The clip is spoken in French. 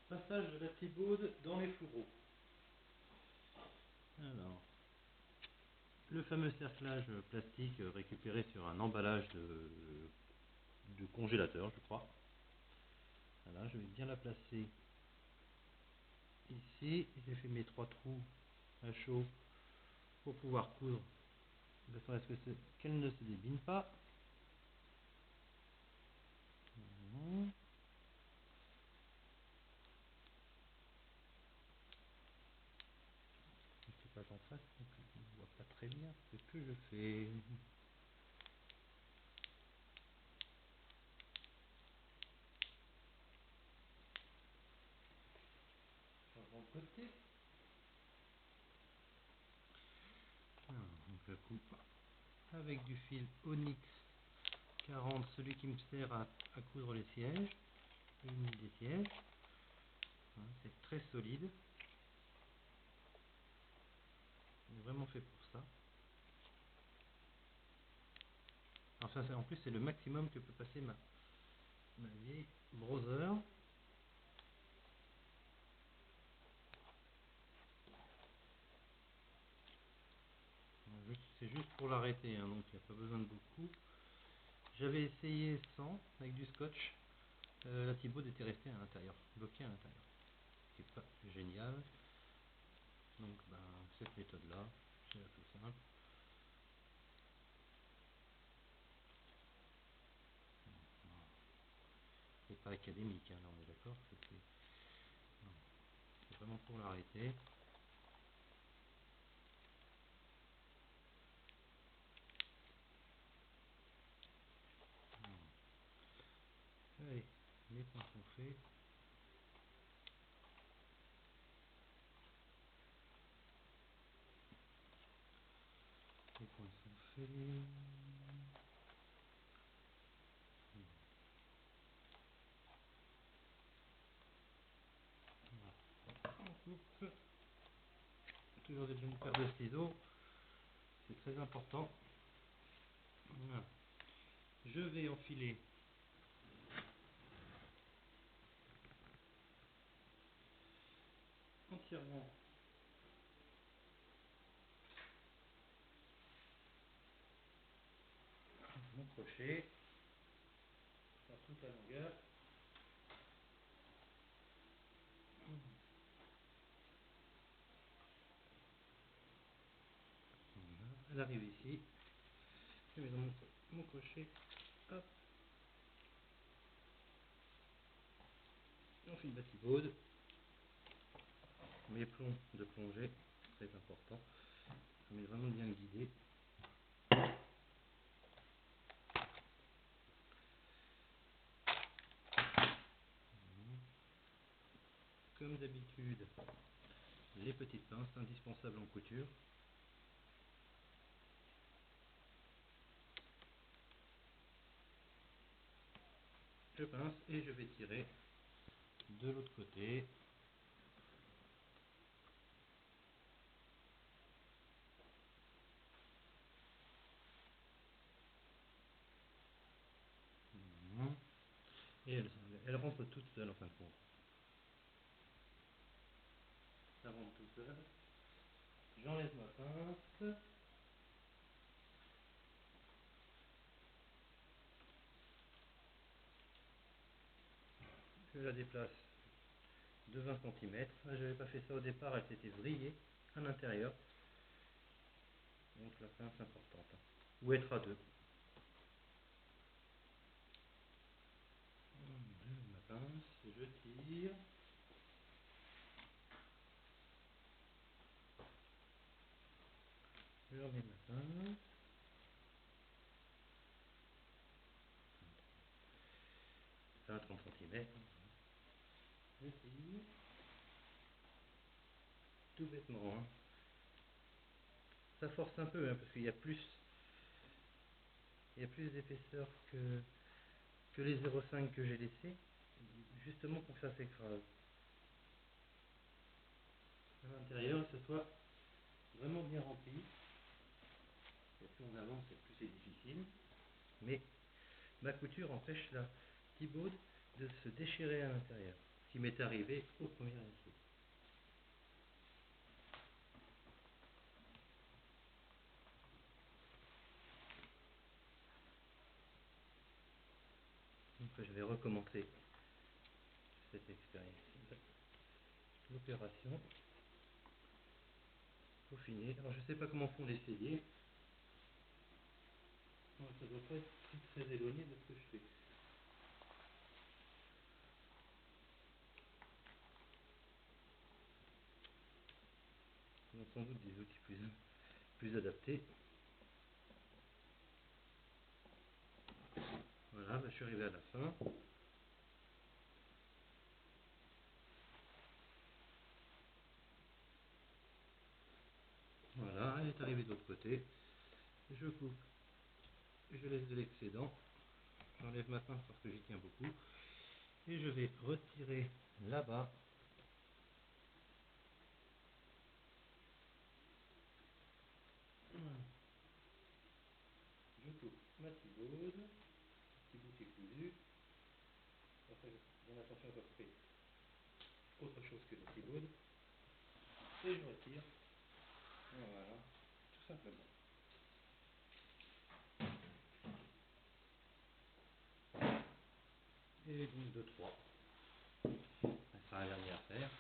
Passage de la Thibaude dans les fourreaux. Alors, le fameux cerclage plastique récupéré sur un emballage de congélateur, je crois. Voilà, je vais bien la placer ici. J'ai fait mes 3 trous à chaud pour pouvoir coudre de façon à ce qu'elle ne se débine pas. Voilà. Je ne suis pas en face, donc je ne vois pas très bien ce que je fais. Changeons de côté. Alors, donc je coupe avec du fil Onyx 40, celui qui me sert à coudre les sièges, des sièges. Voilà, c'est très solide. C'est vraiment fait pour ça. Enfin, en plus, c'est le maximum que peut passer ma vieille brother. C'est juste pour l'arrêter, hein, donc il n'y a pas besoin de beaucoup. J'avais essayé sans, avec du scotch. La Thibaude était restée à l'intérieur, bloquée à l'intérieur. Ce qui n'est pas génial. Donc, cette méthode-là, c'est la plus simple. C'est pas académique, hein, là on est d'accord. C'est vraiment pour l'arrêter. Allez, les points sont faits. Les points sont faits. On coupe. Toujours des bonnes paires de ciseaux. C'est très important. Voilà. Je vais enfiler entièrement mon crochet sur toute la longueur. Voilà. Elle arrive ici. Je mets dans mon crochet. Hop. On fait une Thibaude. Mes plombs de plongée, très important. Mais vraiment bien guidé. Comme d'habitude, les petites pinces indispensables en couture. Je pince et je vais tirer de l'autre côté. Et elle rentre toute seule en fin de compte. Ça rentre tout seul. J'enlève ma pince. Je la déplace de 20 cm. Je n'avais pas fait ça au départ, elle s'était vrillée à l'intérieur. Donc la pince importante. Ou être à deux. Je mets ma pince, je tire. Je remets ma pince. 20-30 cm. Je tire. Tout bêtement. Hein. Ça force un peu, hein, parce qu'il y a plus d'épaisseur que les 0,5 que j'ai laissé, justement pour que ça s'écrase. À l'intérieur, que ce soit vraiment bien rempli. Et plus on avance, et plus c'est difficile. Mais ma couture empêche la Thibaude de se déchirer à l'intérieur. ce qui m'est arrivé au premier essai. Donc je vais recommencer cette expérience, l'opération peaufiner. Alors je sais pas comment font les celliers. Ça doit pas être très éloigné de ce que je fais. Ils ont sans doute des outils plus adaptés. Voilà, je suis arrivé à la fin. Voilà, elle est arrivée de l'autre côté. Je coupe, je laisse de l'excédent. J'enlève ma pince parce que j'y tiens beaucoup. Et je vais retirer là-bas. Je coupe ma thibaude. Petit bout qui est cousu. Après, bien attention à ne pas couper autre chose que la thibaude. Et je retire. Voilà, tout simplement. Et donc 2-3. Ça sera la dernière à faire.